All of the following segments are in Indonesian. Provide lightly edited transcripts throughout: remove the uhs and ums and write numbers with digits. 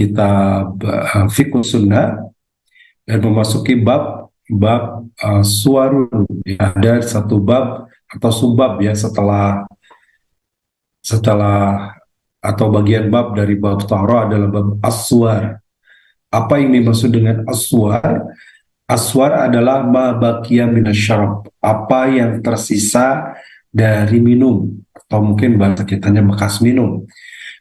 kitab Fiqh Sunnah dan memasuki bab suwarun. Ya, ada satu bab atau subbab ya setelah atau bagian bab dari bab Tahara adalah bab aswar. Apa yang dimaksud dengan aswar? Aswar adalah ma baqiya minasyarab, apa yang tersisa dari minum, atau mungkin bahasa kitanya bekas minum.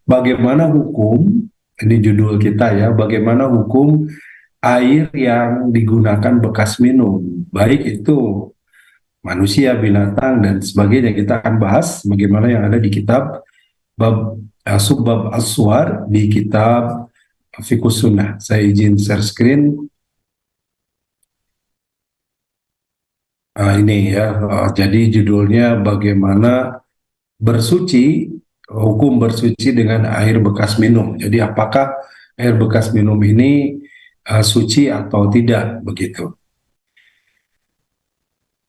Bagaimana hukum, ini judul kita ya, bagaimana hukum air yang digunakan bekas minum, baik itu manusia, binatang, dan sebagainya. Kita akan bahas bagaimana yang ada di kitab subbab aswar di kitab Fiqh Sunnah. Saya izin share screen. Ini ya, jadi judulnya bagaimana hukum bersuci dengan air bekas minum. Jadi apakah air bekas minum ini suci atau tidak, begitu.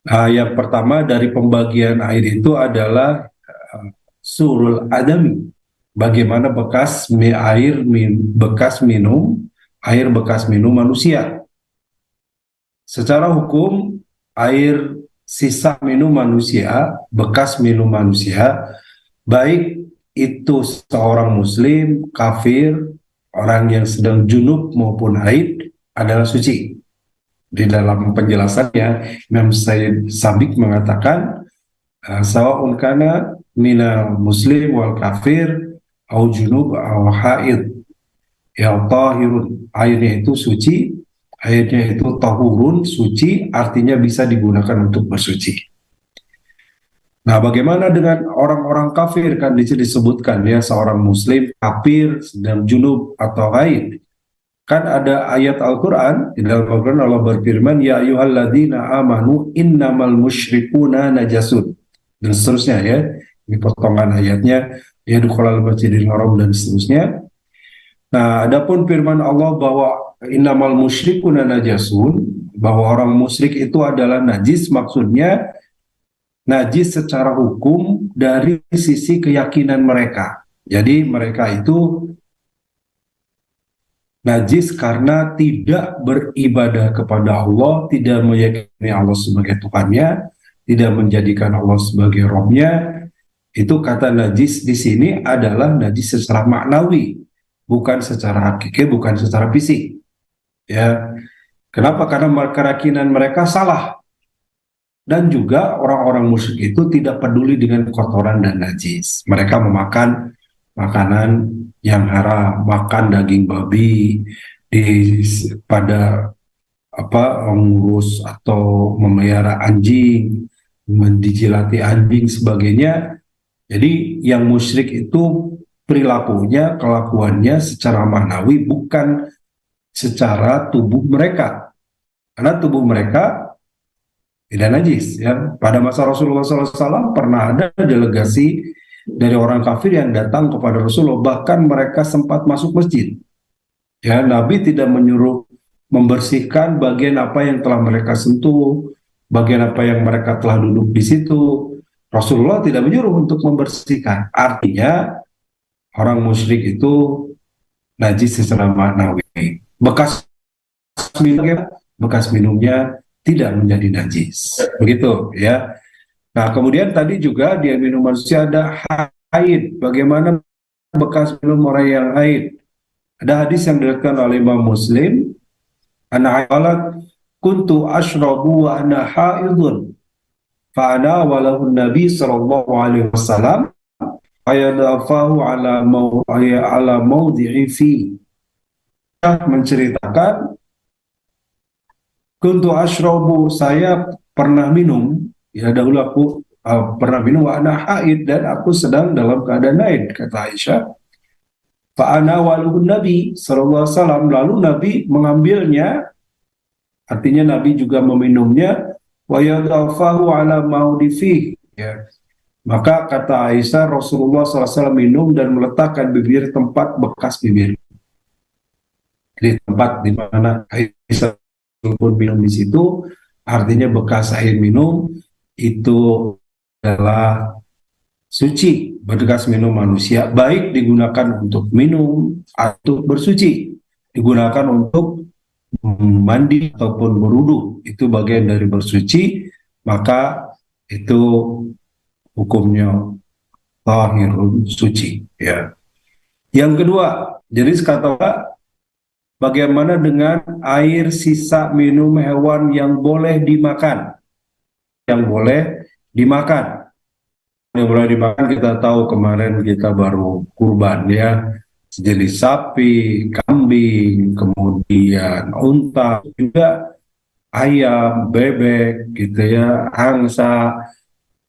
Yang pertama dari pembagian air itu adalah surul adami. Bagaimana bekas minum manusia. Secara hukum, air sisa minum manusia, bekas minum manusia, baik itu seorang muslim, kafir, orang yang sedang junub maupun haid, adalah suci. Di dalam penjelasannya, Imam Sayyid Sabiq mengatakan, sawa'un kana minal muslim wal kafir au junub au haid, ya tahirun, airnya itu suci, airnya itu tahurun, suci, artinya bisa digunakan untuk bersuci. Nah, bagaimana dengan orang-orang kafir? Kan disebutkan ya, seorang muslim kafir sedang junub atau haid. Kan ada ayat Al-Quran, di dalam Al-Quran Allah berfirman, ya ayyuhalladzina amanu innamal musyrikuna najasun, dan seterusnya ya. Ini potongan ayatnya, ya dukhulal masjidil haram, dan seterusnya. Nah, adapun firman Allah bahwa innamal musyrikuna najasun, bahwa orang musyrik itu adalah najis, maksudnya najis secara hukum dari sisi keyakinan mereka. Jadi mereka itu najis karena tidak beribadah kepada Allah, tidak meyakini Allah sebagai Tuhannya, tidak menjadikan Allah sebagai Robnya. Itu kata najis di sini adalah najis secara maknawi, bukan secara hakiki, bukan secara fisik. Ya, kenapa? Karena keyakinan mereka salah. Dan juga orang-orang musyrik itu tidak peduli dengan kotoran dan najis. Mereka memakan makanan yang haram, makan daging babi, pada mengurus atau memelihara anjing, menjilati anjing sebagainya. Jadi yang musyrik itu perilakunya, kelakuannya secara maknawi, bukan secara tubuh mereka. Karena tubuh mereka tidak najis ya. Pada masa Rasulullah SAW pernah ada delegasi dari orang kafir yang datang kepada Rasulullah, bahkan mereka sempat masuk masjid. Ya, Nabi tidak menyuruh membersihkan bagian apa yang telah mereka sentuh, bagian apa yang mereka telah duduk di situ. Rasulullah tidak menyuruh untuk membersihkan. Artinya orang musyrik itu najis secara maknawi. Bekas minumnya tidak menjadi najis. Begitu ya. Nah, kemudian tadi juga dia minum manusia ada haid. Bagaimana bekas minum orang yang haid? Ada hadis yang diriwayatkan oleh Imam Muslim, ana qalat kuntu ashrabu wa ana haidun fa ana walahu nabi sallallahu alaihi wasallam ayadafahu ala mawdi'i fi, menceritakan kuntu ashrabu, saya pernah minum, ya dahulu aku pernah minum wa ana haid, dan aku sedang dalam keadaan haid, kata Aisyah. Fa'ana waluhun Nabi sallallahu alaihi wasallam, lalu Nabi mengambilnya, artinya Nabi juga meminumnya, wa yadafahu ala maudifi, ya. Maka kata Aisyah, Rasulullah SAW minum dan meletakkan bibir tempat bekas bibir, di tempat di mana Aisyah pun minum di situ, artinya bekas air minum itu adalah suci bekas minum manusia, baik digunakan untuk minum atau bersuci, digunakan untuk mandi ataupun berwudu, itu bagian dari bersuci, maka itu hukumnya tahirun, suci, ya. Yang kedua, jadi kata bagaimana dengan air sisa minum hewan yang boleh dimakan? Yang boleh dimakan. Yang boleh dimakan kita tahu kemarin kita baru kurban ya. Sejenis sapi, kambing, kemudian unta, juga ayam, bebek gitu ya, angsa.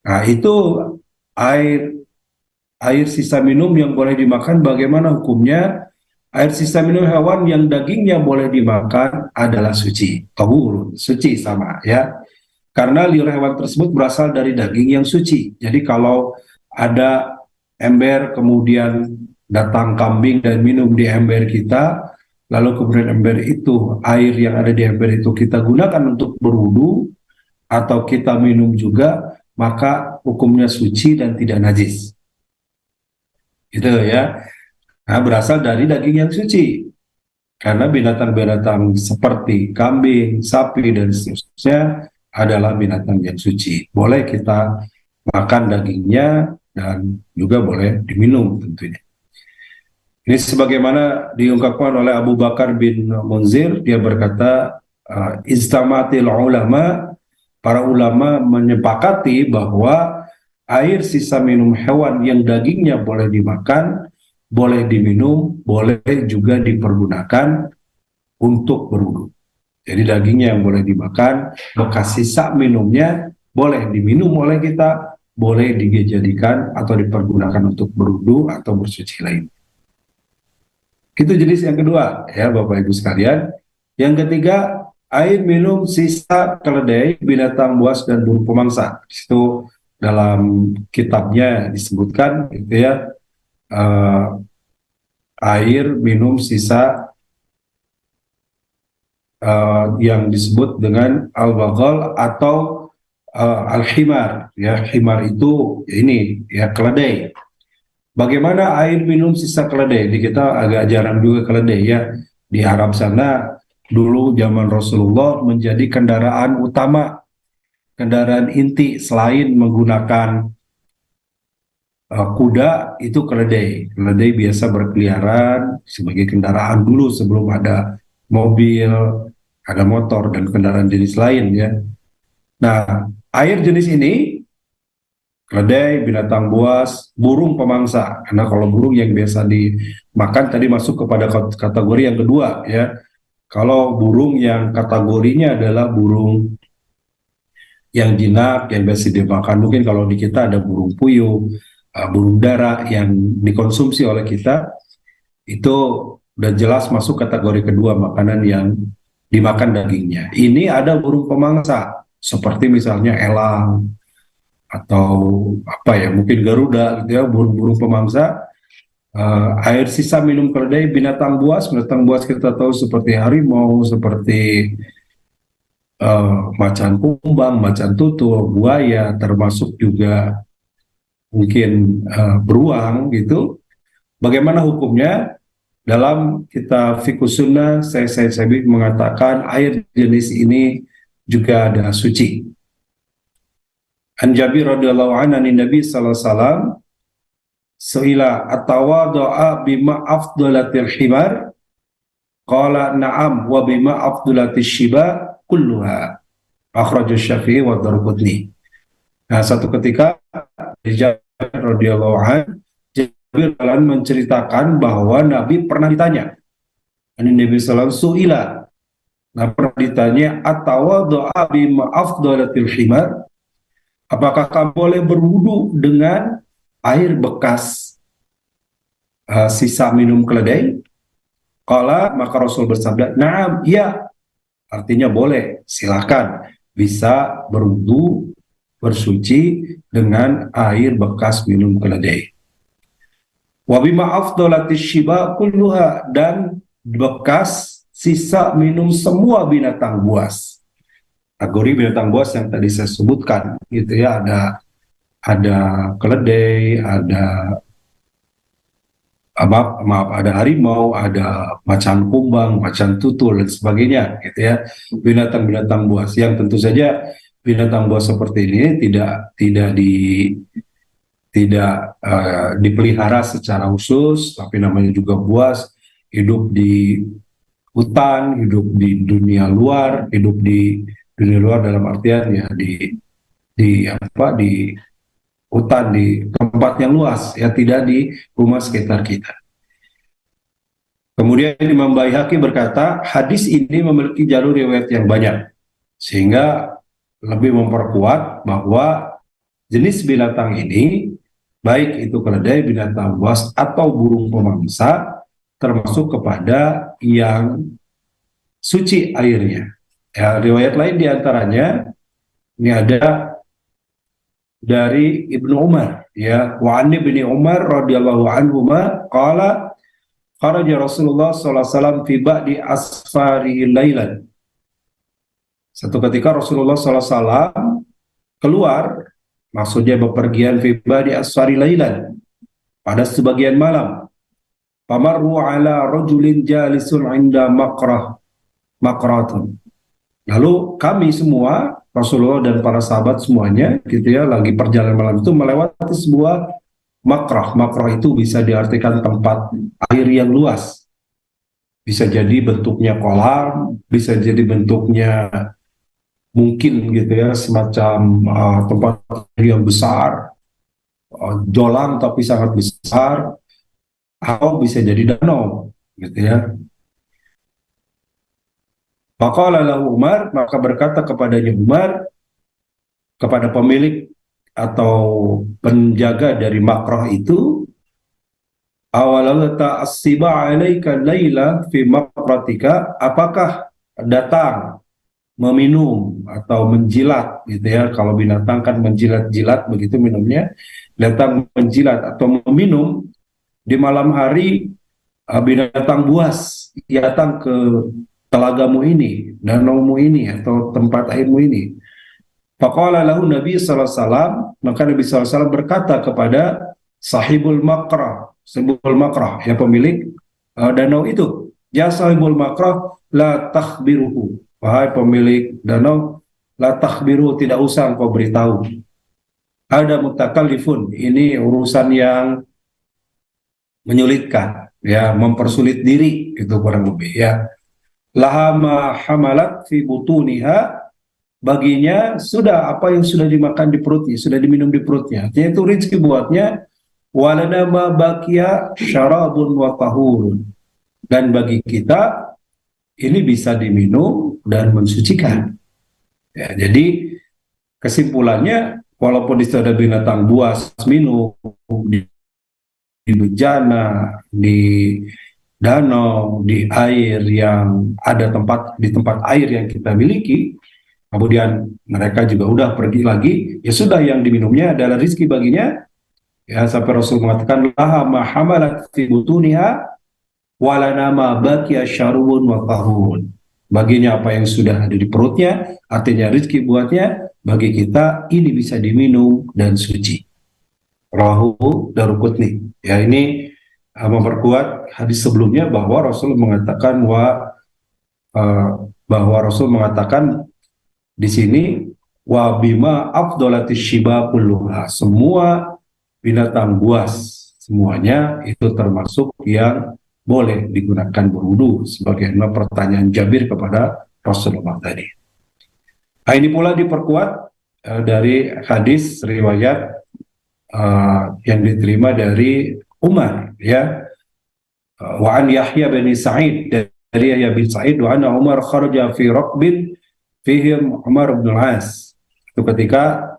Nah, itu air air sisa minum yang boleh dimakan bagaimana hukumnya? Air sisa minum hewan yang dagingnya boleh dimakan adalah suci, tahurun, suci sama ya. Karena liur hewan tersebut berasal dari daging yang suci. Jadi kalau ada ember kemudian datang kambing dan minum di ember kita, lalu kemudian ember itu, air yang ada di ember itu kita gunakan untuk berwudu atau kita minum juga, maka hukumnya suci dan tidak najis. Gitu ya. Nah, berasal dari daging yang suci. Karena binatang-binatang seperti kambing, sapi, dan seterusnya adalah binatang yang suci. Boleh kita makan dagingnya dan juga boleh diminum tentunya. Ini sebagaimana diungkapkan oleh Abu Bakar bin Munzir, dia berkata, istamatil ulama, para ulama menyepakati bahwa air sisa minum hewan yang dagingnya boleh dimakan, boleh diminum, boleh juga dipergunakan untuk berwudu. Jadi dagingnya yang boleh dimakan, bekas sisa minumnya boleh diminum oleh kita, boleh dijadikan atau dipergunakan untuk berwudu atau bersuci lain. Itu jenis yang kedua ya Bapak Ibu sekalian. Yang ketiga, air minum sisa keledai, binatang buas dan burung pemangsa. Itu dalam kitabnya disebutkan gitu ya, air minum sisa yang disebut dengan al-baghal atau al-himar. Ya, himar itu ini ya keledai. Bagaimana air minum sisa keledai? Di kita agak jarang juga keledai ya. Di Arab sana dulu zaman Rasulullah menjadi kendaraan utama, kendaraan inti selain menggunakan kuda, itu keledai. Keledai biasa berkeliaran sebagai kendaraan dulu sebelum ada mobil, ada motor dan kendaraan jenis lain ya. Nah, air jenis ini keledai, binatang buas, burung pemangsa. Karena kalau burung yang biasa dimakan tadi masuk kepada kategori yang kedua ya. Kalau burung yang kategorinya adalah burung yang jinak yang biasa dimakan, mungkin kalau di kita ada burung puyuh, burung dara yang dikonsumsi oleh kita, itu udah jelas masuk kategori kedua, makanan yang dimakan dagingnya. Ini ada burung pemangsa seperti misalnya elang atau apa ya, mungkin garuda gitu ya, burung-burung pemangsa. Air sisa minum keledai, binatang buas kita tahu seperti harimau, seperti macan kumbang, macan tutul, buaya, termasuk juga mungkin beruang gitu. Bagaimana hukumnya? Dalam kitab Fiqhus Sunnah, saya mengatakan air jenis ini juga adalah suci. An Jabir radhiyallahu anhu Nabi sallallahu alaihi wasallam suila atawadu'a bima afdalatil himar, qala na'am wa bima afdalatil shiba kulluha, akhrajus Syafi'i wa Darqutni. Nah, satu ketika Jabir radhiyallahu anhu menceritakan bahwa Nabi pernah ditanya, Nabi sallallahu suila, nah pernah ditanya, atawadu'a bima afdalatil himar, apakah kamu boleh berwudu dengan air bekas sisa minum keledai? Qala, maka Rasul bersabda, na'am, iya, artinya boleh, silakan, bisa berwudu, bersuci dengan air bekas minum keledai. Wa bima afdalatis shiba kulluha, dan bekas sisa minum semua binatang buas. Kategori binatang buas yang tadi saya sebutkan gitu ya, ada ada keledai, ada maaf, ada harimau, ada macan kumbang, macan tutul dan sebagainya, gitu ya. Binatang-binatang buas yang tentu saja binatang buas seperti ini tidak dipelihara secara khusus, tapi namanya juga buas, hidup di hutan, hidup di dunia luar, hidup di dunia luar dalam artian ya di hutan, di tempat yang luas, ya tidak di rumah sekitar kita. Kemudian Imam Baihaqi berkata, hadis ini memiliki jalur riwayat yang banyak, sehingga lebih memperkuat bahwa jenis binatang ini, baik itu keledai, binatang buas, atau burung pemangsa, termasuk kepada yang suci airnya. Ya, riwayat lain diantaranya, ini ada dari Ibnu Umar, ya, wa an Ibnu Umar radhiyallahu anhu qala kharaja Rasulullah sallallahu alaihi wasallam fi ba'di asfari lailan. Satu ketika Rasulullah sallallahu alaihi wasallam keluar, maksudnya bepergian fi ba'di asfari lailan, pada sebagian malam. Pamarru ala rajulin jalisun 'inda maqratun. Lalu kami semua, Rasulullah dan para sahabat semuanya, gitu ya, lagi perjalanan malam itu melewati sebuah makrah. Makrah itu bisa diartikan tempat air yang luas. Bisa jadi bentuknya kolam, bisa jadi bentuknya mungkin gitu ya, semacam tempat air yang besar, jolang tapi sangat besar, atau bisa jadi danau, gitu ya. Faqala lahu Umar, maka berkata kepadanya Umar, kepada pemilik atau penjaga dari makrah itu, awalau ta'assiba alaika laila fi makratika, apakah datang meminum atau menjilat, gitu ya, kalau binatang kan menjilat-jilat begitu minumnya, datang menjilat atau meminum di malam hari, binatang buas datang ke telagamu ini, danaumu ini, atau tempat airmu ini. Faqala lahu Nabi sallallahu alaihi wasallam, maka Nabi sallallahu alaihi wasallam berkata kepada sahibul makrah, ya pemilik danau itu, ya sahibul makrah, la takhbiruhu, wahai pemilik danau, la takhbiruhu, tidak usah engkau beritahu. Ada mutakallifun, ini urusan yang menyulitkan, ya, mempersulit diri, itu kurang lebih, ya. Laha ma hamalat fi butuniha, baginya sudah apa yang sudah dimakan di perutnya, sudah diminum di perutnya, artinya itu rezeki buatnya. Walana ma baqiya syarabun wa tahurun, dan bagi kita ini bisa diminum dan mensucikan, ya. Jadi kesimpulannya, walaupun di situ ada binatang buas minum di bejana, di danau, di air yang ada di tempat air yang kita miliki, kemudian mereka juga udah pergi lagi, ya sudah, yang diminumnya adalah rizki baginya, ya, sampai Rasul mengatakan laha ma hamalat fi butuniha walana ma baqiya syarubun wa tahun, baginya apa yang sudah ada di perutnya, artinya rizki buatnya, bagi kita ini bisa diminum dan suci. Rawahu Daruqutni, ya, ini memperkuat hadis sebelumnya bahwa Rasul mengatakan bahwa Rasul mengatakan di sini wa bima afdolatis shiba kulluha, semua binatang buas semuanya itu termasuk yang boleh digunakan berwudu, sebagaimana pertanyaan Jabir kepada Rasulullah tadi. Nah, ini pula diperkuat dari hadis riwayat yang diterima dari Umar, ya, wa an Yahya bin Sa'id, dari Yahya bin Sa'id, wa anna Umar kharaja fi raqbin fihim Umar bin Al-As. Itu ketika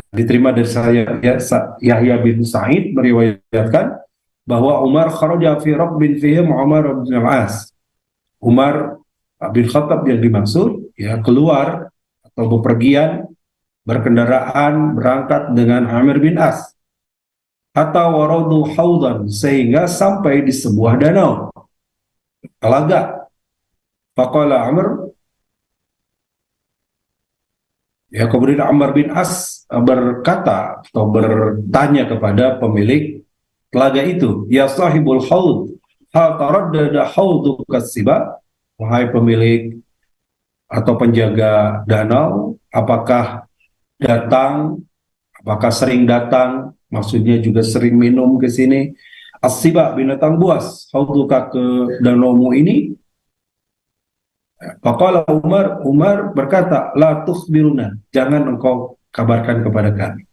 diterima dari saya, ya, Yahya bin Sa'id meriwayatkan bahwa Umar kharaja fi raqbin fihim Umar bin Al-As. Umar bin Khattab yang dimaksud, ya, keluar atau bepergian, berkendaraan, berangkat dengan Amir bin As. Hatta waradu haudan, sehingga sampai di sebuah danau, telaga. Faqala Amr, Ya, kemudian Ammar bin As berkata atau bertanya kepada pemilik telaga itu, ya sahibul haud, hal taraddada hauduka siba, wahai pemilik atau penjaga danau, datang, apakah sering datang, maksudnya juga sering minum ke sini, asiba binatang buas, hauduka ke danaumu ini. Faqala Umar berkata, la tukhbiruna, jangan engkau kabarkan kepada kami.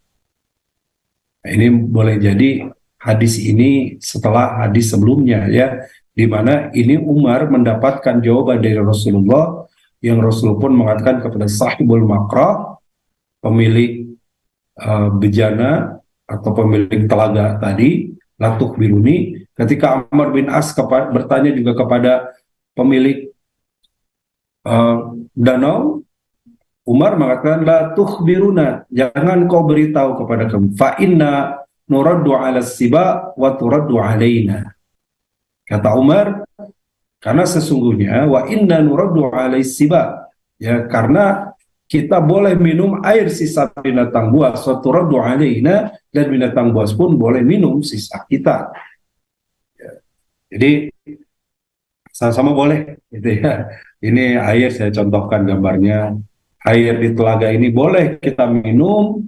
Nah, ini boleh jadi hadis ini setelah hadis sebelumnya ya, di mana ini Umar mendapatkan jawaban dari Rasulullah yang Rasul pun mengatakan kepada sahibul maqra, pemilik bejana atau pemilik telaga tadi, latuk biruni, ketika Amr bin As bertanya juga kepada pemilik danau, Umar mengatakan la tukhbiruna, jangan kau beritahu kepada kami, fa inna nuraddu ala siba wa turaddu alaina. Kata Umar, karena sesungguhnya wa inna nuraddu ala siba, ya, karena kita boleh minum air sisa binatang buas, wa turaddu alaina, dan binatang buas pun boleh minum sisa kita. Ya, jadi sama-sama boleh gitu ya. Ini air, saya contohkan gambarnya. Air di telaga ini boleh kita minum,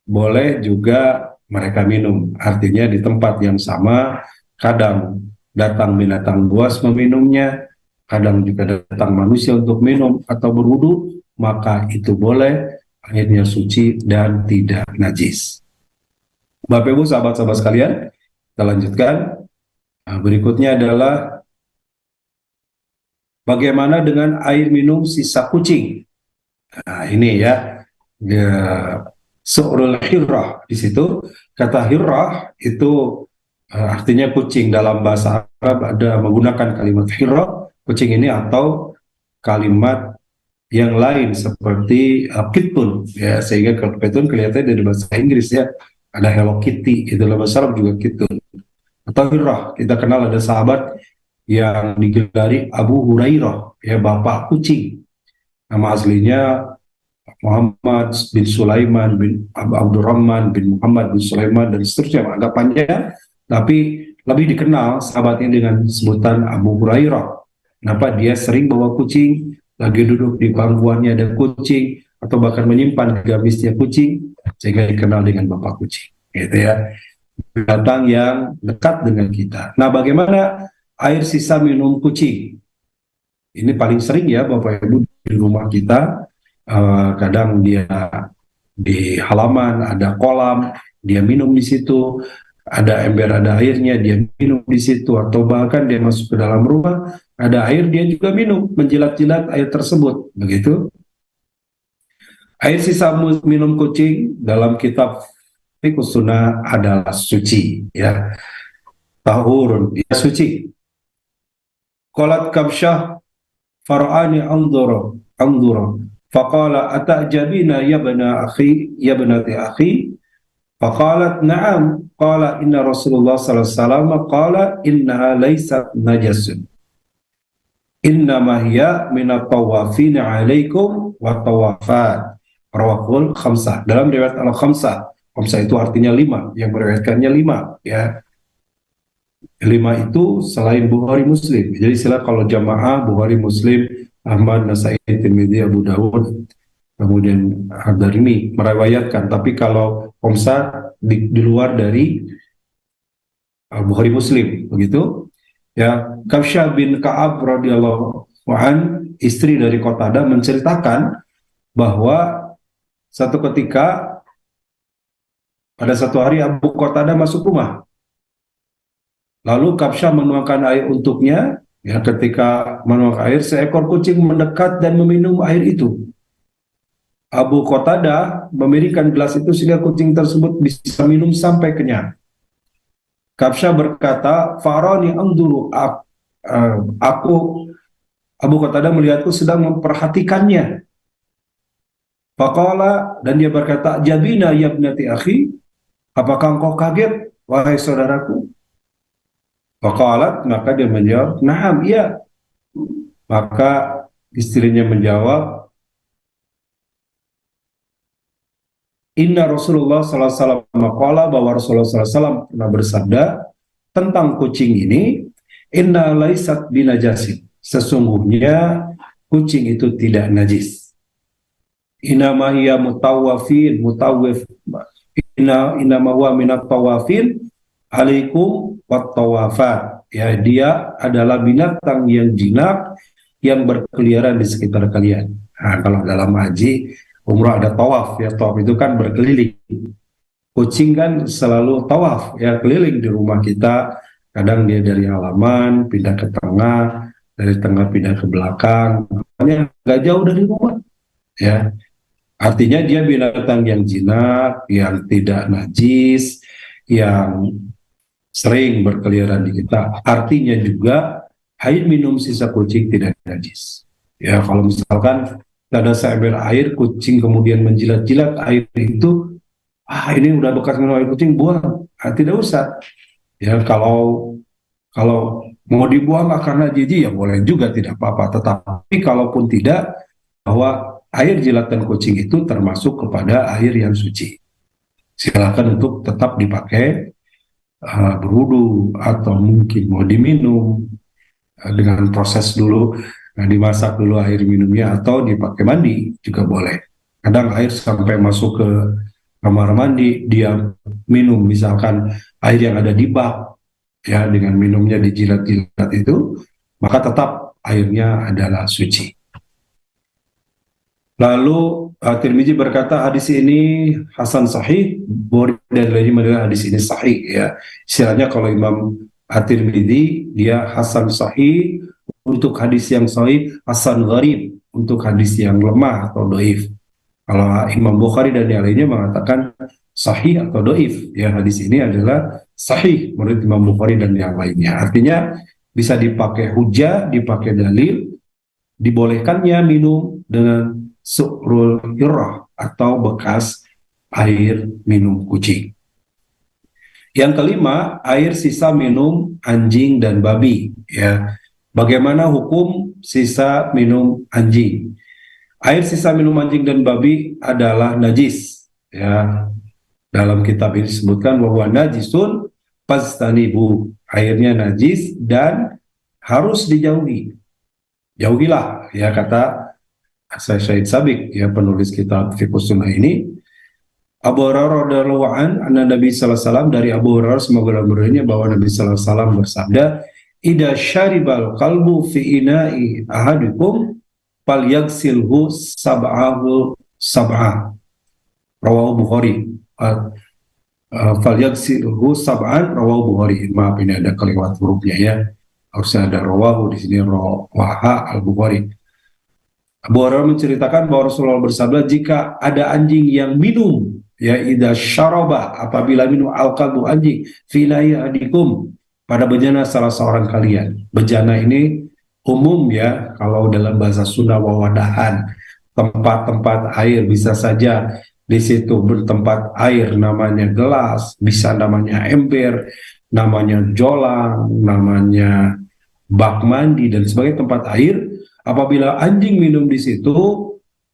boleh juga mereka minum. Artinya di tempat yang sama, kadang datang binatang buas meminumnya, kadang juga datang manusia untuk minum atau berwudu, maka itu boleh, airnya suci dan tidak najis. Bapak Ibu, sahabat-sahabat sekalian, kita lanjutkan. Nah, berikutnya adalah bagaimana dengan air minum sisa kucing. Nah, ini ya, su'rul hirrah. Di situ kata hirrah itu artinya kucing. Dalam bahasa Arab ada menggunakan kalimat hirrah, kucing ini, atau kalimat yang lain seperti kitun ya, sehingga kalau kitun kelihatannya dari bahasa Inggris ya, ada Hello Kitty, itu dalam bahasa Arab juga kitun. Atau hirrah, kita kenal ada sahabat yang digelari Abu Hurairah, ya, bapak kucing. Nama aslinya Muhammad bin Sulaiman bin Abdurrahman bin Muhammad bin Sulaiman dan seterusnya, agak panjang, tapi lebih dikenal sahabatnya dengan sebutan Abu Hurairah. Kenapa? Dia sering bawa kucing, lagi duduk di pangkuannya ada kucing, atau bahkan menyimpan gamisnya kucing, sehingga dikenal dengan bapak kucing, gitu ya. Binatang yang dekat dengan kita. Nah, bagaimana air sisa minum kucing? Ini paling sering ya Bapak Ibu di rumah kita. Kadang dia di halaman ada kolam, dia minum di situ, ada ember ada airnya, dia minum di situ, atau bahkan dia masuk ke dalam rumah, ada air, dia juga minum, menjilat-jilat air tersebut, begitu. Air sisa minum kucing dalam kitab Fiqh Sunnah adalah suci, ya, tahurun, ya, suci. Qalat Kabsyah far'ani anzura faqala atajabina ya bana akhi ya banati akhi faqalat na'am qala inna Rasulullah sallallahu alaihi wasallam qala innaha laysat najasun innama hiya minat tawafin alaikum wa tawafat, rawahul khamsah. Dalam riwayat al-khamsah, khamsah itu artinya 5, yang meriwayatkannya 5 ya. 5 itu selain Bukhari Muslim. Jadi sila kalau jamaah Bukhari Muslim, Ahmad, Nasai, Tirmidzi, Abu Dawud, kemudian Ad-Darimi meriwayatkan. Tapi kalau Komsa di luar dari Bukhari Muslim, begitu. Ya, Kafsyah bin Ka'ab radhiyallahu an, istri dari Qatadah, menceritakan bahwa satu ketika pada satu hari Abu Qatadah masuk rumah. Lalu Kabsyah menuangkan air untuknya. Ya, ketika menuangkan air, seekor kucing mendekat dan meminum air itu. Abu Qatadah memirikan gelas itu sehingga kucing tersebut bisa minum sampai kenyang. Kabsyah berkata, "Farani anzuru, Abu Qatadah melihatku sedang memperhatikannya." Faqala, dan dia berkata, "Jabina ya ibnati akhi, apakah engkau kaget wahai saudaraku?" Faqalat, maka dia menjawab, "Na'am, iya." Maka istrinya menjawab, Inna Rasulullah sallallahu alaihi wasallam qala, bahwa Rasulullah sallallahu alaihi wasallam pernah bersabda tentang kucing ini, inna laisat binajasin, sesungguhnya kucing itu tidak najis. Inna ma hiya mutawafin mutawif, inna ma huwa minat tawafin alaikum wat tawafat, ya, dia adalah binatang yang jinak yang berkeliaran di sekitar kalian. Nah, kalau dalam haji umrah ada tawaf, ya, tawaf itu kan berkeliling. Kucing kan selalu tawaf, ya, keliling di rumah kita. Kadang dia dari halaman pindah ke tengah, dari tengah pindah ke belakang, makanya nggak jauh dari rumah, ya. Artinya dia binatang yang jinak, yang tidak najis, yang sering berkeliaran di kita. Artinya juga air minum sisa kucing tidak najis. Ya, kalau misalkan ada seember air, kucing kemudian menjilat-jilat air itu, ini udah bekas minum air kucing, buang. Tidak usah. Ya, kalau mau dibuang karena jijik, ya boleh juga, tidak apa-apa. Tetapi kalaupun tidak, bahwa air jilatan kucing itu termasuk kepada air yang suci. Silakan untuk tetap dipakai berwudu, atau mungkin mau diminum dengan proses dulu, dimasak dulu air minumnya, atau dipakai mandi juga boleh. Kadang air sampai masuk ke kamar mandi, dia minum misalkan air yang ada di bak, ya, dengan minumnya dijilat-jilat itu, maka tetap airnya adalah suci. Lalu Tirmizi berkata hadis ini hasan sahih, Bukhari dan lainnya menilai hadis ini sahih, ya. Istilahnya kalau Imam At-Tirmizi dia hasan sahih untuk hadis yang sahih, hasan gharib untuk hadis yang lemah atau dhaif. Kalau Imam Bukhari dan yang lainnya mengatakan sahih atau dhaif, ya, hadis ini adalah sahih menurut Imam Bukhari dan yang lainnya. Artinya bisa dipakai hujah, dipakai dalil, dibolehkannya minum dengan su'rul hirrah atau bekas air minum kucing. Yang kelima, air sisa minum anjing dan babi, ya. Bagaimana hukum sisa minum anjing? Air sisa minum anjing dan babi adalah najis, ya. Dalam kitab ini disebutkan bahwa najisun fastanibu, airnya najis dan harus dijauhi. Jauhilah, ya, kata Syed Sabiq, ya, penulis kitab Fiqhus Sunnah ini. Abu Hurairah radhiyallahu anhu Nabi sallallahu alaihi wasallam, dari Abu Hurairah semoga Allah bahwa Nabi sallallahu alaihi wasallam bersabda, "Idza syaribal qalbu fi ina'i ahadikum falyagsilhu sab'ahu sab'a." Rawahu Bukhari. Falyagsilhu sab'an, rawahu Bukhari. Maaf, ini ada kelewat hurufnya, ya. Harusnya ada rawahu, di sini rawaha al-Bukhari. Abu Hurairah menceritakan bahwa Rasulullah bersabda, jika ada anjing yang minum, ya, idza syaraba, apabila minum al-qalbu anjing, fi adikum, pada bejana salah seorang kalian. Bejana ini umum, ya, kalau dalam bahasa Sunda wawadahan, tempat-tempat air, bisa saja di situ bertempat air namanya gelas, bisa namanya ember, namanya jolang, namanya bak mandi dan sebagai tempat air. Apabila anjing minum di situ,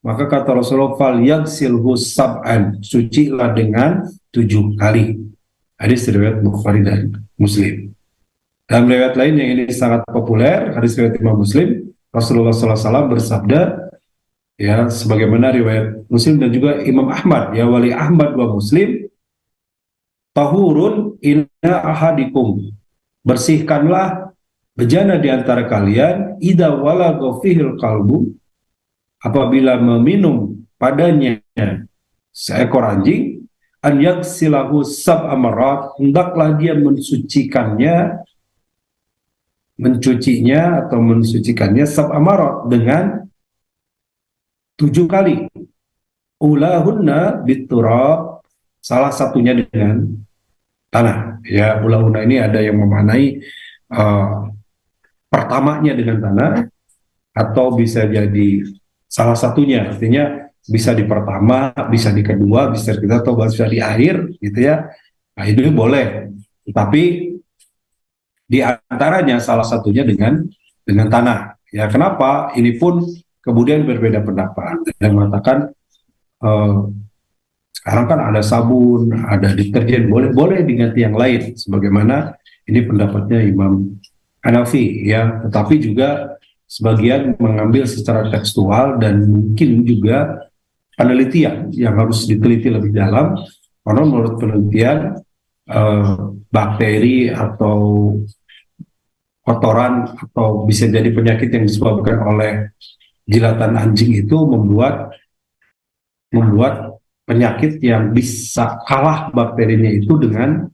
maka kata Rasulullah, fal yagsilhu sab'an, sucilah dengan 7 kali. Hadis riwayat Bukhari dan Muslim. Dalam riwayat lain yang ini sangat populer, hadis riwayat Imam Muslim, Rasulullah SAW bersabda, ya, sebagaimana riwayat Muslim dan juga Imam Ahmad, ya, wali Ahmad wa Muslim, tahurun inna ahadikum, bersihkanlah bejana di antara kalian, idza walagha fihil qalbu, apabila meminum padanya seekor anjing, an yaksilahu sab'a marat, hendaklah dia mensucikannya sab'a marat, dengan 7 kali. Ulahunna biturab, salah satunya dengan tanah, ya. Ulahunna ini ada yang memaknai pertamanya dengan tanah, atau bisa jadi salah satunya, artinya bisa di pertama, bisa di kedua, bisa kita atau bisa di akhir, gitu, ya. Nah, itu boleh, tapi di antaranya salah satunya dengan tanah, ya. Kenapa? Ini pun kemudian berbeda pendapat. Yang mengatakan Sekarang kan ada sabun, ada deterjen, boleh diganti yang lain. Sebagaimana ini pendapatnya Imam Hanafi ya, tetapi juga sebagian mengambil secara tekstual dan mungkin juga penelitian yang harus diteliti lebih dalam. Karena menurut penelitian bakteri atau kotoran atau bisa jadi penyakit yang disebabkan oleh jilatan anjing itu membuat penyakit yang bisa kalah bakterinya itu dengan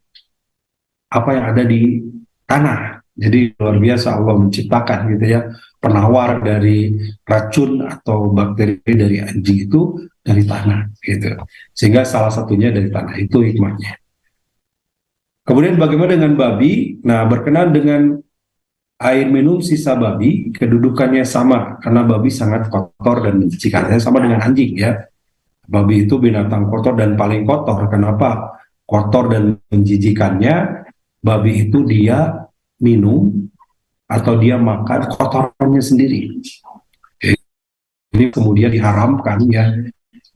apa yang ada di tanah. Jadi luar biasa Allah menciptakan gitu ya, penawar dari racun atau bakteri dari anjing itu dari tanah gitu. Sehingga salah satunya dari tanah, itu hikmahnya. Kemudian bagaimana dengan babi? Nah, berkenaan dengan air minum sisa babi, kedudukannya sama karena babi sangat kotor dan menjijikan. Sama dengan anjing ya. Babi itu binatang kotor dan paling kotor. Kenapa? Kotor dan menjijikannya, babi itu dia minum atau dia makan kotorannya sendiri. Ini kemudian diharamkan ya,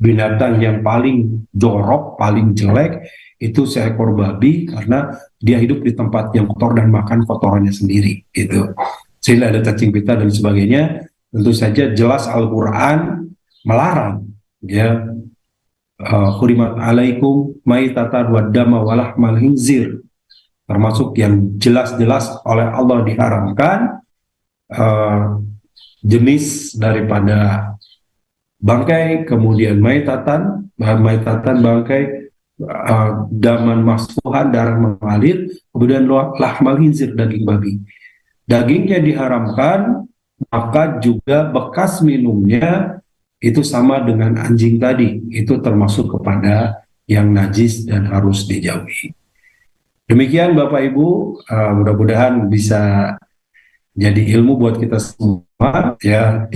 binatang yang paling jorok, paling jelek itu seekor babi karena dia hidup di tempat yang kotor dan makan kotorannya sendiri. Itu sehingga ada cacing pita dan sebagainya. Tentu saja jelas Al-Quran melarang ya, hurimat alaikum maitatan waddama walahmal hinzir, termasuk yang jelas-jelas oleh Allah diharamkan jenis daripada bangkai, kemudian maitatan bangkai, daman masfuhan, darah mengalir, kemudian lahmal hinzir, daging babi. Dagingnya diharamkan, maka juga bekas minumnya itu sama dengan anjing tadi, itu termasuk kepada yang najis dan harus dijauhi. Demikian Bapak Ibu, mudah-mudahan bisa jadi ilmu buat kita semua ya.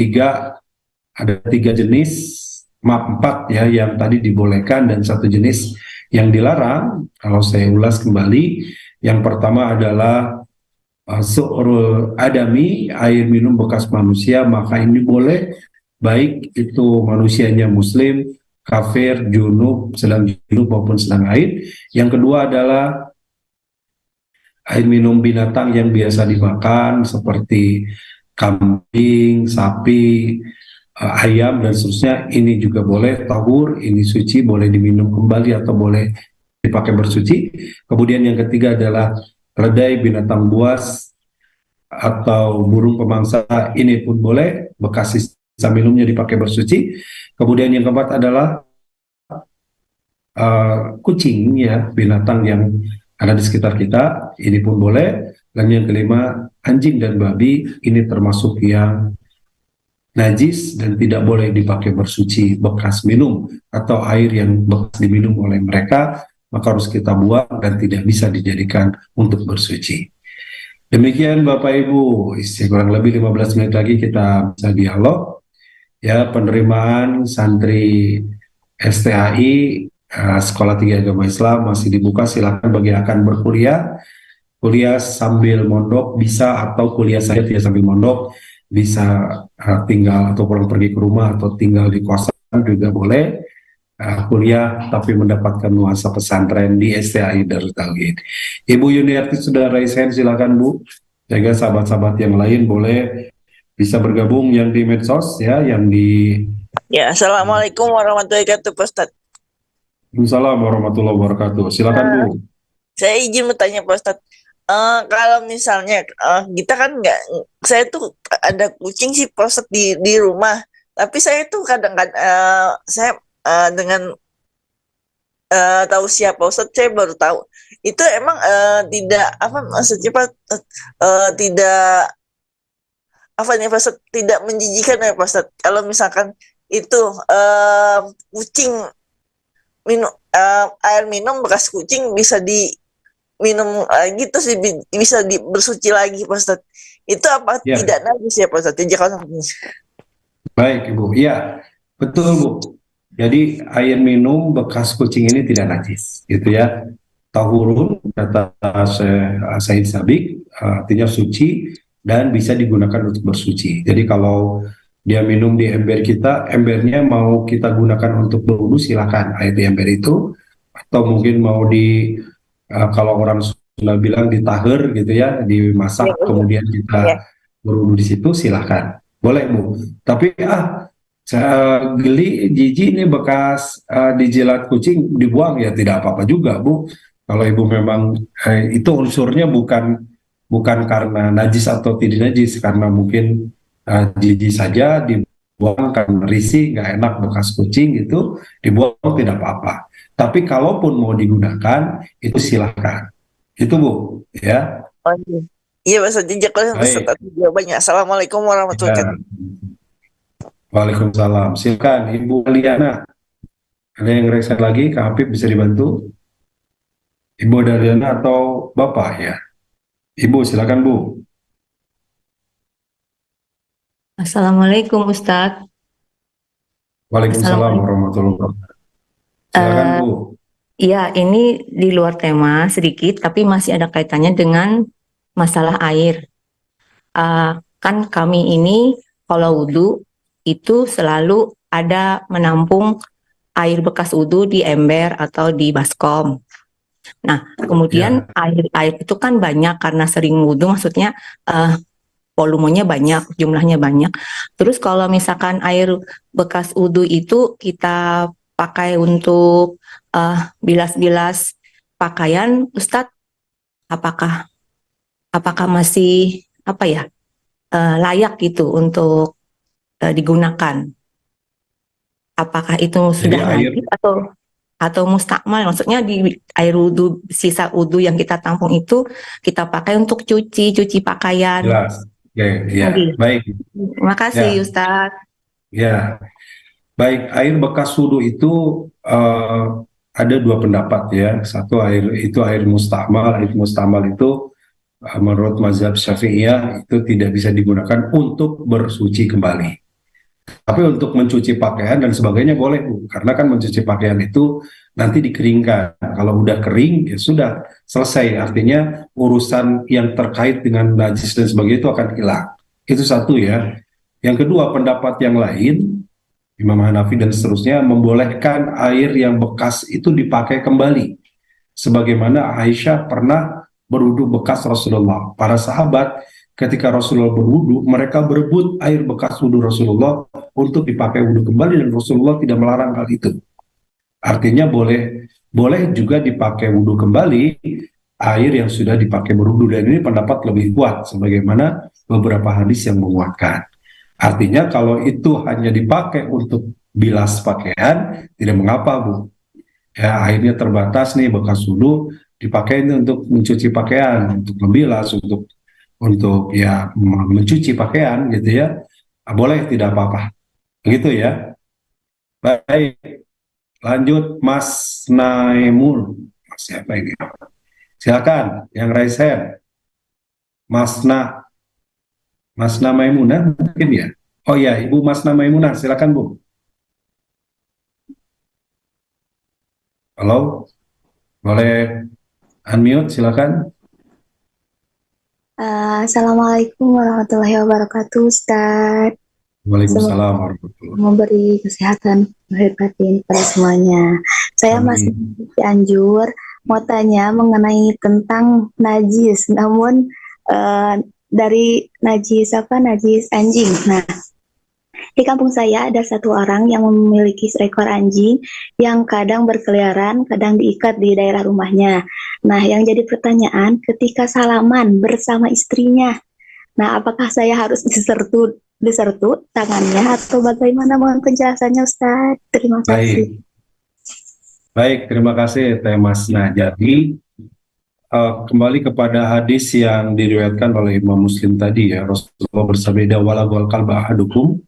Ada tiga jenis, empat ya yang tadi dibolehkan dan satu jenis yang dilarang. Kalau saya ulas kembali, yang pertama adalah su'rul adami, air minum bekas manusia, maka ini boleh baik itu manusianya muslim, kafir, junub, sedang junub maupun sedang haid. Yang kedua adalah air minum binatang yang biasa dimakan seperti kambing, sapi, ayam dan seterusnya, ini juga boleh tahur, ini suci, boleh diminum kembali atau boleh dipakai bersuci. Kemudian yang ketiga adalah keledai, binatang buas atau burung pemangsa, ini pun boleh, bekas sisa minumnya dipakai bersuci. Kemudian yang keempat adalah kucing ya, binatang yang ada di sekitar kita, ini pun boleh. Dan yang kelima, anjing dan babi, ini termasuk yang najis dan tidak boleh dipakai bersuci, bekas minum atau air yang bekas diminum oleh mereka, maka harus kita buang dan tidak bisa dijadikan untuk bersuci. Demikian Bapak Ibu, kurang lebih 15 menit lagi kita bisa dialog. Ya, penerimaan santri STHI Sekolah Tinggi Agama Islam masih dibuka, silakan bagi yang akan berkuliah, kuliah sambil mondok bisa, atau kuliah saja tidak sambil mondok, bisa tinggal atau pulang pergi ke rumah atau tinggal di kosan juga boleh, kuliah tapi mendapatkan nuansa pesantren di STHI Darut Tauhid. Ibu Yuniarti sudah raise hand, silakan Bu. Jaga sahabat-sahabat yang lain boleh bisa bergabung yang di medsos ya, yang di ya. Assalamualaikum warahmatullahi wabarakatuh, Pak Ustadz. Waalaikumsalam warahmatullahi wabarakatuh. Silakan Bu. Saya izin bertanya Pak Ustadz, kalau misalnya kita kan nggak, saya tuh ada kucing sih Pak Ustadz di rumah, tapi saya tuh kadang-kadang saya dengan tahu siapa Ustadz, saya baru tahu itu emang tidak apa maksudnya Pak, tidak apa nih Pak Ustadz, tidak menjijikan ya Pak Ustadz kalau misalkan itu kucing minum air minum bekas kucing bisa diminum gitu sih, bisa bersuci lagi Pak Ustadz, itu apa Ya. Tidak najis ya Pak Ustadz? Baik Ibu, ya betul Bu. Jadi air minum bekas kucing ini tidak najis, gitu ya. Tahurun kata Said Sabik, artinya suci dan bisa digunakan untuk bersuci. Jadi kalau dia minum di ember kita, embernya mau kita gunakan untuk berwudu silakan air di ember itu, atau mungkin mau kalau orang Sunda bilang ditaher gitu ya, Ya, dimasak benar. kemudian Ya. kita berwudu di situ silakan, boleh Bu. Tapi saya geli jijik nih bekas dijilat kucing dibuang ya tidak apa-apa juga Bu. Kalau Ibu memang itu unsurnya bukan karena najis atau tidak najis, karena mungkin jijik saja dibuang karena risih nggak enak bekas kucing itu dibuang tidak apa-apa. Tapi kalaupun mau digunakan itu silahkan. Itu Bu, ya. Oh, iya. Iya, Pak Ustadz. Jazakallah Ustadz Baik. atas jawabannya. Assalamualaikum warahmatullahi Ya. wabarakatuh. Waalaikumsalam. Silakan Ibu Liana. Ada yang resa lagi, Kak Habib bisa dibantu? Ibu Dariana atau Bapak ya? Ibu silakan Bu. Assalamualaikum Ustadz. Waalaikumsalam Assalamualaikum. warahmatullahi wabarakatuh. Silakan Eh, Bu. ya, ini di luar tema sedikit, tapi masih ada kaitannya dengan masalah air. Kan kami ini kalau wudhu itu selalu ada menampung air bekas wudhu di ember atau di baskom. Nah, kemudian Ya, air itu kan banyak karena sering wudhu, maksudnya volumenya banyak, jumlahnya banyak. Terus kalau misalkan air bekas wudhu itu kita pakai untuk bilas-bilas pakaian, Ustadz, apakah apakah masih apa ya layak gitu untuk digunakan? Apakah itu jadi sudah air najis atau mustakmal? Maksudnya di air wudhu, sisa wudhu yang kita tampung itu kita pakai untuk cuci pakaian. jelas. Oke, ya, Oke. baik. Terima kasih Ya, Ustadz. ya. Baik, air bekas wudhu itu eh, ada dua pendapat ya. Satu air mustamal. Air mustamal itu menurut mazhab Syafi'iyah itu tidak bisa digunakan untuk bersuci kembali. Tapi untuk mencuci pakaian dan sebagainya boleh Bu, karena kan mencuci pakaian itu nanti dikeringkan. Kalau udah kering ya sudah selesai. Artinya urusan yang terkait dengan najis dan sebagainya itu akan hilang. Itu satu ya. Yang kedua pendapat yang lain Imam Hanafi dan seterusnya membolehkan air yang bekas itu dipakai kembali. Sebagaimana Aisyah pernah berwudu bekas Rasulullah. Para sahabat ketika Rasulullah berwudu, mereka berebut air bekas wudu Rasulullah untuk dipakai wudu kembali dan Rasulullah tidak melarang hal itu. Artinya boleh juga dipakai wudu kembali air yang sudah dipakai berwudu, dan ini pendapat lebih kuat sebagaimana beberapa hadis yang menguatkan. Artinya kalau itu hanya dipakai untuk bilas pakaian tidak mengapa Bu. Ya akhirnya terbatas nih bekas wudu dipakai ini untuk mencuci pakaian, untuk membilas, untuk ya mencuci pakaian gitu ya. Boleh tidak apa-apa. Begitu ya. Baik, lanjut Mas Naimun. Mas siapa ini? Silakan yang raise hand. Masna Maimunah mungkin ya. Oh ya, Ibu Masna Maimunah, silakan Bu. Halo, boleh unmute silakan. Assalamualaikum warahmatullahi wabarakatuh, Ustadz. Waalaikumsalam Semoga warahmatullahi memberi kesehatan lahir batin pada semuanya. Saya masih wabarakatuh. di Cianjur, mau tanya mengenai tentang najis, namun dari najis anjing. Nah, di kampung saya ada satu orang yang memiliki seekor anjing yang kadang berkeliaran, kadang diikat di daerah rumahnya. Nah, yang jadi pertanyaan ketika salaman bersama istrinya. Nah, apakah saya harus disertu tangannya atau bagaimana, mohon penjelasannya Ustaz. Terima kasih. Baik, terima kasih Teh Masna. Jadi kembali kepada hadis yang diriwayatkan oleh Imam Muslim tadi ya, Rasulullah bersabda wala gol kalba ahadukum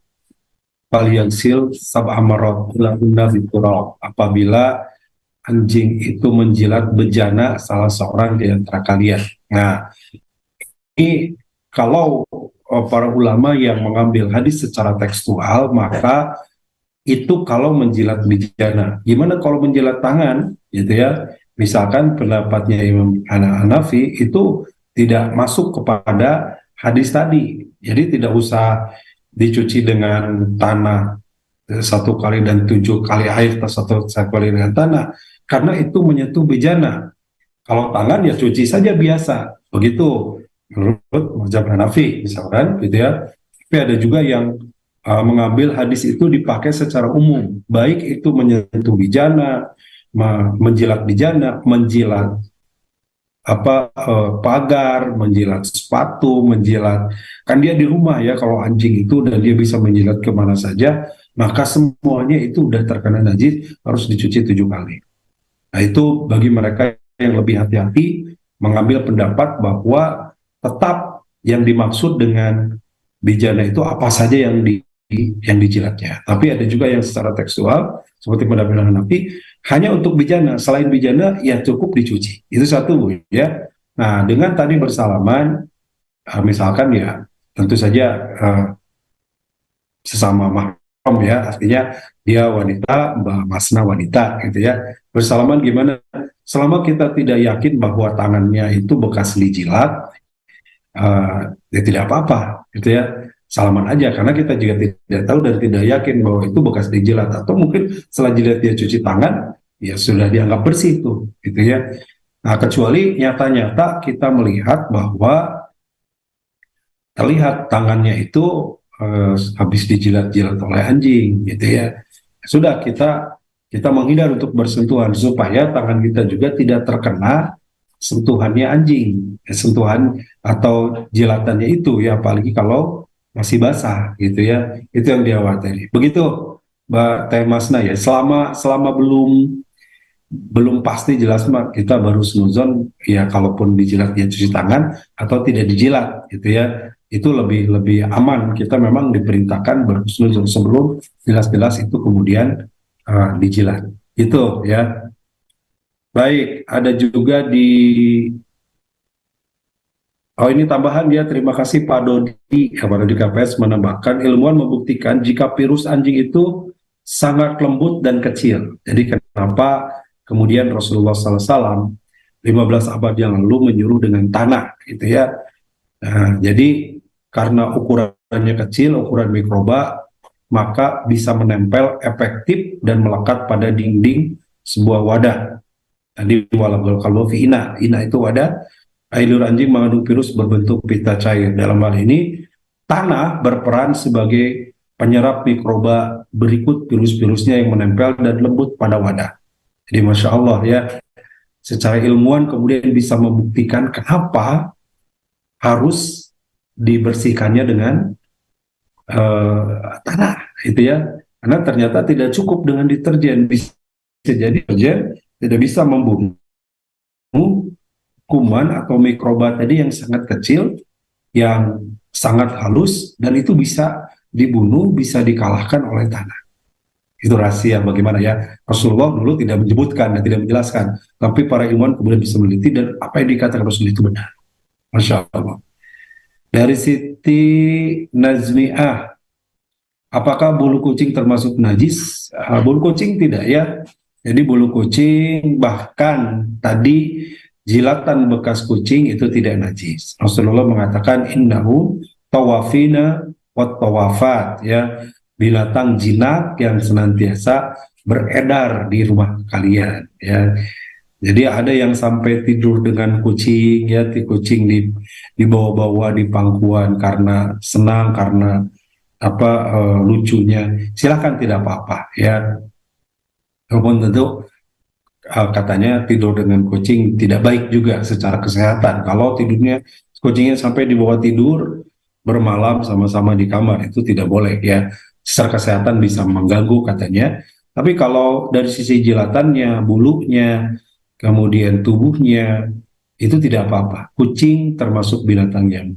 fal yagsil sab'a marrat lahunna biturab. Apabila anjing itu menjilat bejana salah seorang di antara kalian. Nah, ini kalau para ulama yang mengambil hadis secara tekstual, maka itu kalau menjilat bejana. Gimana kalau menjilat tangan, gitu ya? Misalkan pendapatnya Imam Hanafi itu tidak masuk kepada hadis tadi. Jadi tidak usah dicuci dengan tanah 1 kali dan 7 kali air atau 1 kali dengan tanah, karena itu menyentuh bejana. Kalau tangan ya cuci saja biasa, begitu menurut mazhab Hanafi misalkan, gitu ya. Tapi ada juga yang mengambil hadis itu dipakai secara umum, baik itu menyentuh bejana, menjilat bejana, menjilat pagar, menjilat sepatu, menjilat, kan dia di rumah ya kalau anjing itu, dan dia bisa menjilat kemana saja, maka semuanya itu udah terkena najis, harus dicuci 7 kali. Nah itu bagi mereka yang lebih hati-hati mengambil pendapat bahwa tetap yang dimaksud dengan bejana itu apa saja yang dijilatnya. Tapi ada juga yang secara tekstual seperti pendapat Hanafi, hanya untuk bejana, selain bejana ya cukup dicuci. Itu satu ya. Nah dengan tadi bersalaman, misalkan ya tentu saja sesama mahram ya, artinya dia wanita, Mbak Masna wanita gitu ya. Bersalaman gimana? Selama kita tidak yakin bahwa tangannya itu bekas dijilat, ya tidak apa-apa gitu ya, salaman aja, karena kita juga tidak tahu dan tidak yakin bahwa itu bekas dijilat, atau mungkin setelah jilat dia cuci tangan ya sudah dianggap bersih tuh gitu ya. Nah kecuali nyata-nyata kita melihat bahwa terlihat tangannya itu habis dijilat-jilat oleh anjing gitu ya, sudah kita menghindar untuk bersentuhan supaya tangan kita juga tidak terkena sentuhannya anjing, sentuhan atau jilatannya itu ya, apalagi kalau masih basah gitu ya, itu yang dikhawatiri. Begitu Mbak Teh Masna ya, selama belum pasti jelas Mbak, kita baru snuzon ya, kalaupun dijilat ya cuci tangan atau tidak dijilat gitu ya, itu lebih aman. Kita memang diperintahkan berhusnuzon sebelum jelas-jelas itu kemudian dijilat itu ya. Baik, ada juga ini tambahan ya, terima kasih Pak Dodi, Pak Dodi KPS menambahkan, ilmuwan membuktikan jika virus anjing itu sangat lembut dan kecil. Jadi kenapa kemudian Rasulullah SAW 15 abad yang lalu menyuruh dengan tanah gitu ya. Nah, jadi karena ukurannya kecil, ukuran mikroba, maka bisa menempel efektif dan melekat pada dinding sebuah wadah. Tadi walabul kalbu fi ina itu wadah. Air liur anjing mengandung virus berbentuk pita cair. Dalam hal ini tanah berperan sebagai penyerap mikroba berikut virus-virusnya yang menempel dan lembut pada wadah. Jadi Masya Allah ya, secara ilmuwan kemudian bisa membuktikan kenapa harus dibersihkannya dengan tanah itu ya, karena ternyata tidak cukup dengan deterjen, bisa jadi deterjen tidak bisa membunuh kuman atau mikroba tadi yang sangat kecil, yang sangat halus, dan itu bisa dibunuh, bisa dikalahkan oleh tanah. Itu rahasia bagaimana ya, Rasulullah dulu tidak menyebutkan dan tidak menjelaskan, tapi para ilmuwan kemudian bisa meneliti, dan apa yang dikatakan Rasul itu benar. Masya Allah. Dari Siti Nazmiah, apakah bulu kucing termasuk najis? Bulu kucing tidak ya. Jadi bulu kucing, bahkan tadi jilatan bekas kucing itu tidak najis. Rasulullah mengatakan innahu tawafina wat tawafat ya, binatang jinak yang senantiasa beredar di rumah kalian ya. Jadi ada yang sampai tidur dengan kucing ya, kucing dibawa-bawa di pangkuan karena senang, karena lucunya, silakan, tidak apa-apa ya. Walaupun tentu katanya tidur dengan kucing tidak baik juga secara kesehatan. Kalau tidurnya kucingnya sampai dibawa tidur bermalam sama-sama di kamar, itu tidak boleh ya. Secara kesehatan bisa mengganggu katanya. Tapi kalau dari sisi jilatannya, bulunya, kemudian tubuhnya, itu tidak apa-apa. Kucing termasuk binatang yang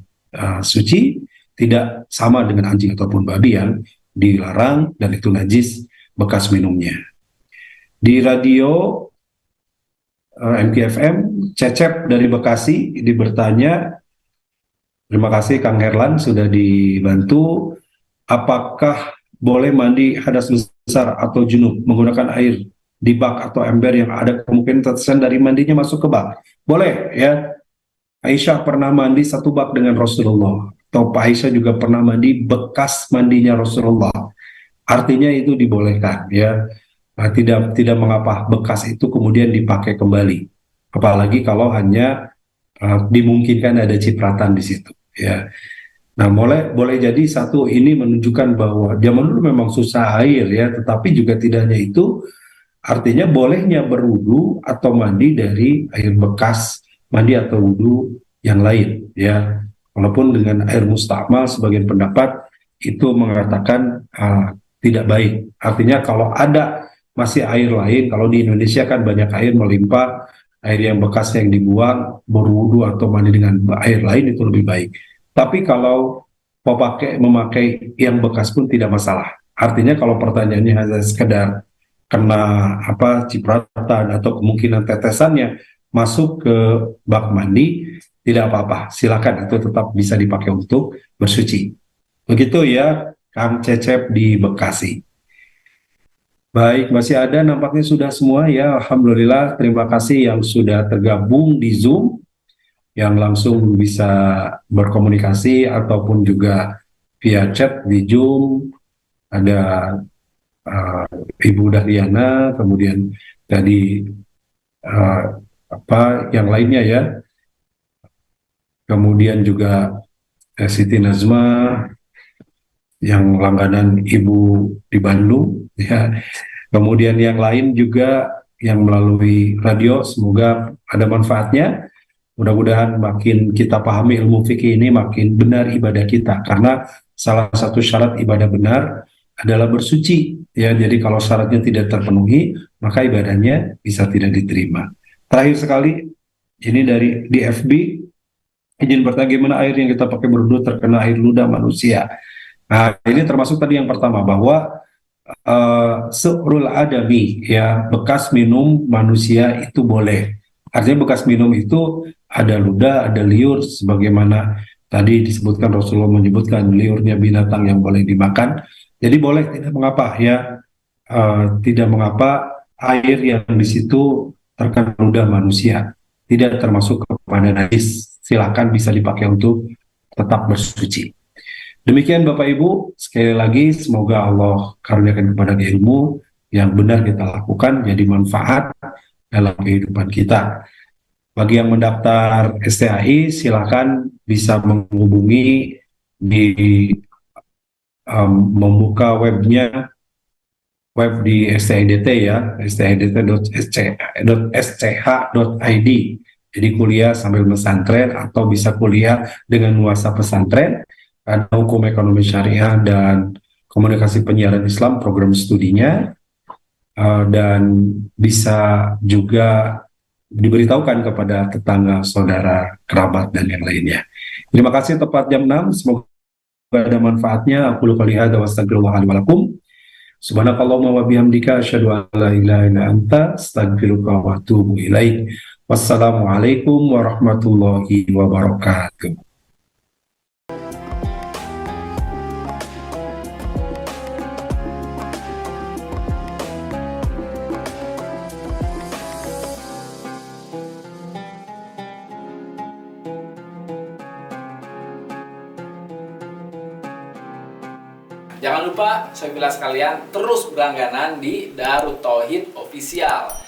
suci, tidak sama dengan anjing ataupun babi yang dilarang dan itu najis bekas minumnya. Di radio MKFM, Cecep dari Bekasi bertanya, terima kasih Kang Herlan sudah dibantu, apakah boleh mandi hadas besar atau junub menggunakan air di bak atau ember yang ada kemungkinan tetesan dari mandinya masuk ke bak? Boleh ya. Aisyah pernah mandi 1 bak dengan Rasulullah. atau Pak Aisyah juga pernah mandi bekas mandinya Rasulullah. Artinya itu dibolehkan ya. Nah, tidak mengapa bekas itu kemudian dipakai kembali. Apalagi kalau hanya dimungkinkan ada cipratan di situ ya. Nah, boleh jadi satu ini menunjukkan bahwa zaman dulu memang susah air ya, tetapi juga tidak hanya itu, artinya bolehnya berwudu atau mandi dari air bekas mandi atau wudu yang lain ya. Walaupun dengan air mustakmal sebagian pendapat itu mengatakan tidak baik. Artinya kalau ada masih air lain, kalau di Indonesia kan banyak air melimpah, air yang bekas yang dibuang, berwudu atau mandi dengan air lain itu lebih baik. Tapi kalau memakai yang bekas pun tidak masalah. Artinya kalau pertanyaannya hanya sekedar kena cipratan atau kemungkinan tetesannya masuk ke bak mandi, tidak apa-apa. Silakan, itu tetap bisa dipakai untuk bersuci. Begitu ya, Kang Cecep di Bekasi. Baik, masih ada nampaknya sudah semua ya. Alhamdulillah, terima kasih yang sudah tergabung di Zoom, yang langsung bisa berkomunikasi ataupun juga via chat di Zoom. Ada Ibu Dahliana, kemudian tadi yang lainnya ya. Kemudian juga Siti Nazma yang langganan Ibu di Bandung ya. Kemudian yang lain juga yang melalui radio, semoga ada manfaatnya. Mudah-mudahan makin kita pahami ilmu fikih ini, makin benar ibadah kita. Karena salah satu syarat ibadah benar adalah bersuci. Ya, jadi kalau syaratnya tidak terpenuhi, maka ibadahnya bisa tidak diterima. Terakhir sekali, ini di FB, izin bertanya gimana air yang kita pakai berwudu terkena air ludah manusia. Nah, ini termasuk tadi yang pertama, bahwa su'rul adami, ya, bekas minum manusia itu boleh. Artinya bekas minum itu ada ludah, ada liur, sebagaimana tadi disebutkan, Rasulullah menyebutkan liurnya binatang yang boleh dimakan. Jadi boleh, tidak mengapa ya, tidak mengapa air yang di situ terkena ludah manusia, tidak termasuk kepada najis. Silakan, bisa dipakai untuk tetap bersuci. Demikian Bapak Ibu, sekali lagi semoga Allah karuniakan kepada ilmu yang benar kita lakukan, jadi manfaat dalam kehidupan kita. Bagi yang mendaftar STAI, silakan bisa menghubungi membuka web di STIDT ya, stidt.sch.id. Jadi kuliah sambil pesantren atau bisa kuliah dengan nuansa pesantren. Ada hukum ekonomi syariah dan komunikasi penyiaran Islam, program studinya, dan bisa juga diberitahukan kepada tetangga, saudara, kerabat, dan yang lainnya. Terima kasih, tepat jam 6, semoga ada manfaatnya. Aku qouli hadza wa astaghfirullah li wa lakum. Subhanakallahumma wa bihamdika asyhadu an la ilaha illa anta astaghfiruka wa atubu ilaik. Wassalamualaikum warahmatullahi wabarakatuh. Jangan lupa, sobilah sekalian, terus berlangganan di Darut Tauhid Official.